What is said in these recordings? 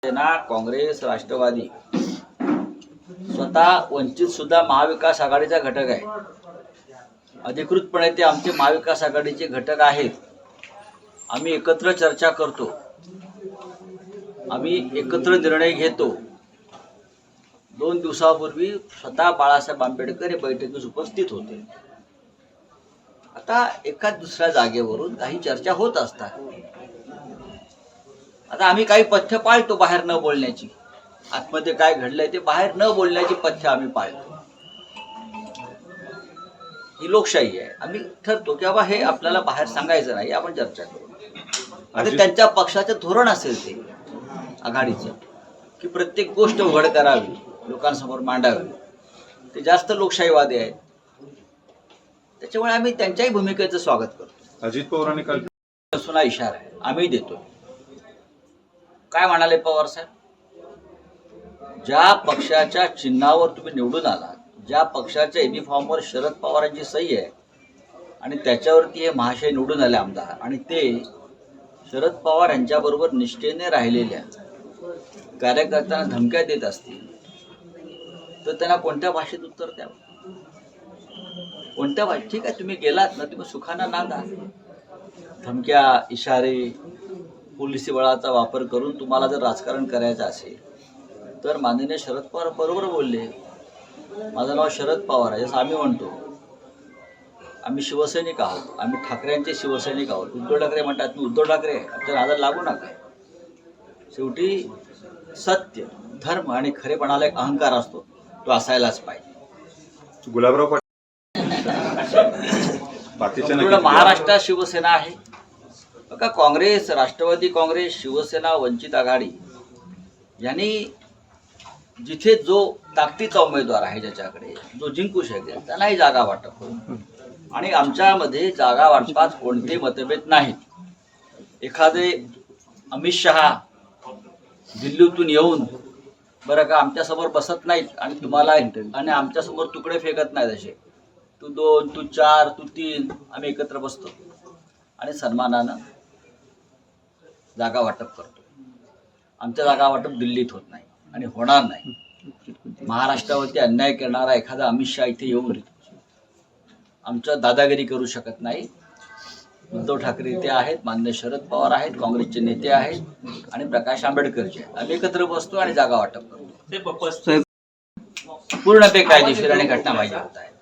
सेना, काँग्रेस, राष्ट्रवादी, स्वतः वंचित सुद्धा महाविकास आघाडीचा घटक आहे. अधिकृतपणे ते आमचे महाविकास आघाडीचे घटक आहेत. आम्ही एकत्र चर्चा करतो, आम्ही एकत्र निर्णय घेतो. 2 दिवसापूर्वी स्वतः बाळासाहेब आंबेडकर हे बैठकीस उपस्थित होते. आता एका दुसऱ्या जागेवरून काही चर्चा होत असतात. आता आम्ही काही पथ्य पाळतो बाहेर न बोलण्याची. आतमध्ये काय घडलंय ते बाहेर न बोलण्याची पथ्य आम्ही पाळतो. ही लोकशाही आहे. आम्ही ठरतो की बाबा हे आपल्याला बाहेर सांगायचं नाही, आपण चर्चा करू. आणि त्यांच्या पक्षाचं धोरण असेल ते आघाडीचं की प्रत्येक गोष्ट उघड करावी, लोकांसमोर मांडावी. ते जास्त लोकशाहीवादी आहेत. त्याच्यामुळे आम्ही त्यांच्याही भूमिकेचं स्वागत करतो. अजित पवारांनी काल सुना इशारा आहे आम्ही देतो. काय म्हणाले पवार साहेब? ज्या पक्षाच्या चिन्हावर तुम्ही निवडून आलात, ज्या पक्षाच्या युनिफॉर्मवर शरद पवारांची सही आहे आणि त्याच्यावरती हे महाशय निवडून आले आमदार, आणि ते शरद पवार यांच्याबरोबर निष्ठेने राहिलेल्या कार्यकर्त्यांना धमक्या देत असतील तर त्यांना कोणत्या भाषेत उत्तर द्यावं? कोणत्या भाषेत? ठीक आहे, तुम्ही गेलात ना, तुम्ही सुखाना नांदा. धमक्या, इशारे, पोलिसी बळाचा वापर करून तुम्हाला जर राजकारण करायचं असेल तर माननीय शरद पवार बरोबर बोलले. माझं नाव शरद पवार आहे, जसं आम्ही म्हणतो. आम्ही शिवसैनिक आहोत, आम्ही ठाकरेंचे शिवसैनिक आहोत. उद्धव ठाकरे म्हणतात मी उद्धव ठाकरे, आमच्या नादाला लागू नका. शेवटी सत्य, धर्म आणि खरेपणाला एक अहंकार असतो, तो असायलाच पाहिजे. गुलाबराव पाटील महाराष्ट्रात शिवसेना आहे बघा. काँग्रेस, राष्ट्रवादी काँग्रेस, शिवसेना, वंचित आघाडी यांनी जिथे जो ताकदीचा उमेदवार आहे, ज्याच्याकडे जो जिंकू शकेल त्यांनाही जागा वाटप होईल. आणि आमच्यामध्ये जागा वाटपात कोणते मतभेद नाहीत. एखादे अमित शहा दिल्लीतून येऊन बरं का आमच्यासमोर बसत नाहीत आणि तुम्हाला आणि आमच्यासमोर तुकडे फेकत नाहीत. असे तू 2, तू 4, तू 3, आम्ही एकत्र बसतो आणि सन्मानानं जागा वाटप करतो. आमच्या जागा वाटप दिल्लीत होत नाही आणि होणार नाही. महाराष्ट्रावरती अन्याय करणारा एखादा अमित शहा इथे येऊन आमचं दादागिरी करू शकत नाही. उद्धव ठाकरे इथे आहेत, माननीय शरद पवार आहेत, काँग्रेसचे नेते आहेत आणि प्रकाश आंबेडकरचे आहेत. आम्ही एकत्र बसतो आणि जागा वाटप करतो. पूर्ण बेकायदेशीर आणि घटनाबाह्य होत आहेत.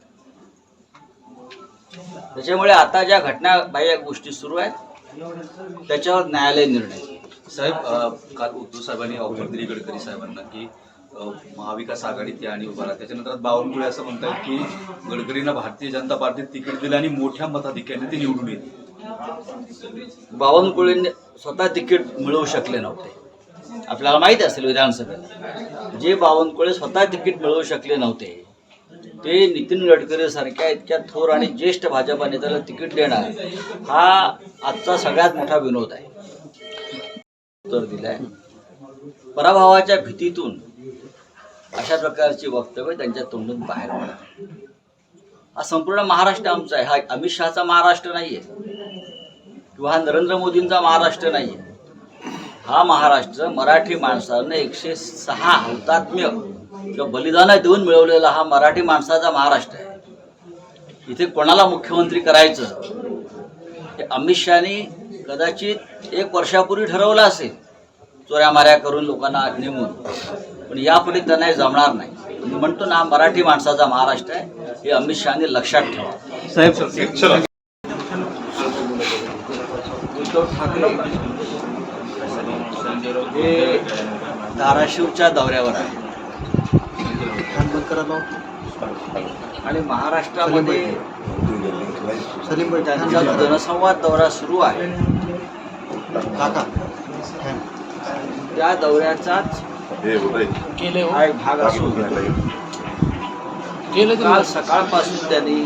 त्याच्यामुळे आता ज्या घटनाबाह्य गोष्टी सुरू आहेत त्याच्यावर न्यायालय निर्णय घेईल. साहेब, काल उद्धव साहेबांनी नितीन गडकरी साहेबांना की महाविकास आघाडीत या आणि उभा राहा. त्याच्यानंतर बावनकुळे असं म्हणतात की गडकरींना भारतीय जनता पार्टीत तिकीट दिलं आणि मोठ्या मताधिक्याने ते निवडून येते. बावनकुळेंनी स्वतः तिकीट मिळवू शकले नव्हते. आपल्याला माहिती असेल विधानसभेत जे बावनकुळे स्वतः तिकीट मिळवू शकले नव्हते ते नितीन गडकरी सारख्या इतक्या थोर आणि ज्येष्ठ भाजपा नेत्याला तिकीट देणार हा आजचा सगळ्यात मोठा विनोद आहे. उत्तर दिलंय. पराभवाच्या भीतीतून अशा प्रकारची वक्तव्य त्यांच्या तोंडून बाहेर पडतात. हा संपूर्ण महाराष्ट्र आमचा आहे. हा अमित शहाचा महाराष्ट्र नाहीये किंवा हा नरेंद्र मोदींचा महाराष्ट्र नाहीये. हा महाराष्ट्र मराठी माणसानं 106 हौतात्म्य किंवा बलिदान देऊन मिळवलेला हा मराठी माणसाचा महाराष्ट्र आहे. इथे कोणाला मुख्यमंत्री करायचं हे अमित शहानी कदाचित 1 वर्षापूर्वी ठरवलं असेल, चोऱ्या माऱ्या करून लोकांना नेमून. पण यापुढे त्यांना हे जमणार नाही. मी म्हणतो ना, मराठी माणसाचा महाराष्ट्र आहे हे अमित शहानी लक्षात ठेवा. साहेब उद्धव ठाकरे हे धाराशिवच्या दौऱ्यावर आहे आणि महाराष्ट्रामध्ये त्यांचा जनसंवाद दौरा सुरू आहे. त्या दौऱ्याचाच हा एक भाग असून काल सकाळपासून त्यांनी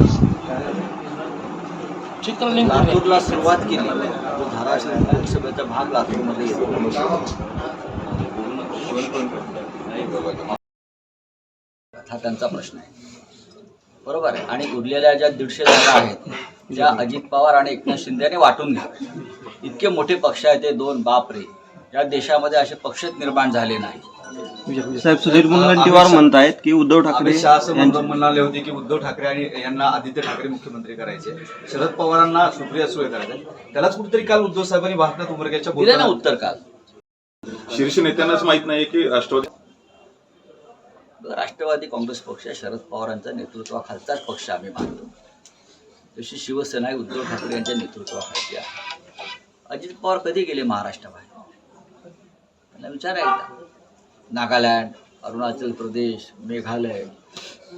लातूरला सुरुवात केली. धाराशिव लोकसभेचा भाग लातूरमध्ये येतो. हा त्यांचा प्रश्न आहे, बरोबर आहे. आणि उरलेल्या ज्या 150 जागा आहेत त्या अजित पवार आणि एकनाथ शिंदे यांनी वाटून घ्या. इतके मोठे पक्ष आहेत ते 2, बापरे. या देशामध्ये असे पक्षच निर्माण झाले नाही. साहेब सुधीर मुनगंटीवार म्हणतायत की उद्धव ठाकरे अमित शहा असं म्हणाले होते की उद्धव ठाकरे आणि यांना आदित्य ठाकरे मुख्यमंत्री करायचे, शरद पवारांना सुप्रिया सुळे करायचे. त्यालाच कुठेतरी काल उद्धव साहेबांनी भाषणात उमरग्याच्या दिलं ना बोलताना उत्तर काल. शीर्ष नेत्यांनाच माहित नाही की राष्ट्रवादी काँग्रेस पक्ष शरद पवारांच्या नेतृत्वाखालचाच पक्ष आम्ही मानतो. तशी शिवसेना उद्धव ठाकरे यांच्या नेतृत्वाखालची आहे. अजित पवार कधी गेले महाराष्ट्राबाहेर? त्यांना विचारायचं. नागालँड, अरुणाचल प्रदेश, मेघालय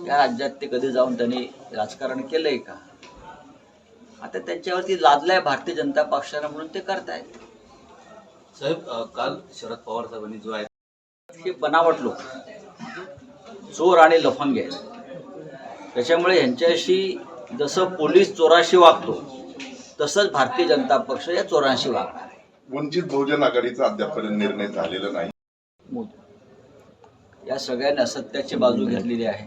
या राज्यात ते कधी जाऊन त्यांनी राजकारण केलंय का? आता त्यांच्यावरती लादलाय भारतीय जनता पक्षानं म्हणून ते करतायत. साहेब काल शरद पवार साहेबांनी जो आहे हे बनावट लोक, चोर आणि लफंगे आहेत. त्याच्यामुळे यांच्याशी जसं पोलीस चोराशी वागतो तसंच भारतीय जनता पक्ष या चोरांशी वागणार आहे. वंचित बहुजन आघाडीचा अद्यापपर्यंत निर्णय झालेला नाही. या सगळ्यांनी असत्याची बाजू घेतलेली आहे.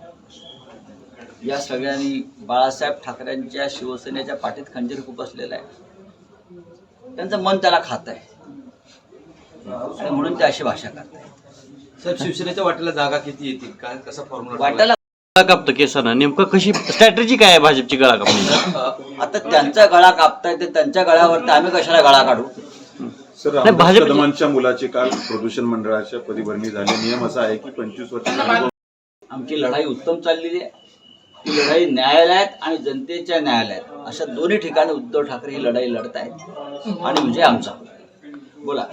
या सगळ्यांनी बाळासाहेब ठाकरेंच्या शिवसेनेच्या पाठीत खंजीर खुपसलेलं आहे. त्यांचं मन त्याला खात आहे आणि म्हणून ते अशी भाषा करत आहे. साहेब शिवसेनेच्या वाटेला जागा किती येतील, काय कसा फॉर्म्युला वाटायला गळा कापतं केसानं, नेमकं कशी स्ट्रॅटेजी काय आहे भाजपची गळा कापण्याची? आता त्यांचा गळा कापताय ते त्यांच्या गळ्यावरती आम्ही कशाला गळा काढू? सर, नाही, भाजप- कदमांच्या मुलाची काल प्रदूषण मंडळाच्या पदभरणी झाली. नियम असा आहे की 25 वर्ष आमची लढाई उत्तम चाललेली आहे. ही लढाई न्यायालयात आणि जनतेच्या न्यायालयात अशा दोन्ही ठिकाणी उद्धव ठाकरे ही लढाई लढत आहेत आणि विजय आमचा. बोला.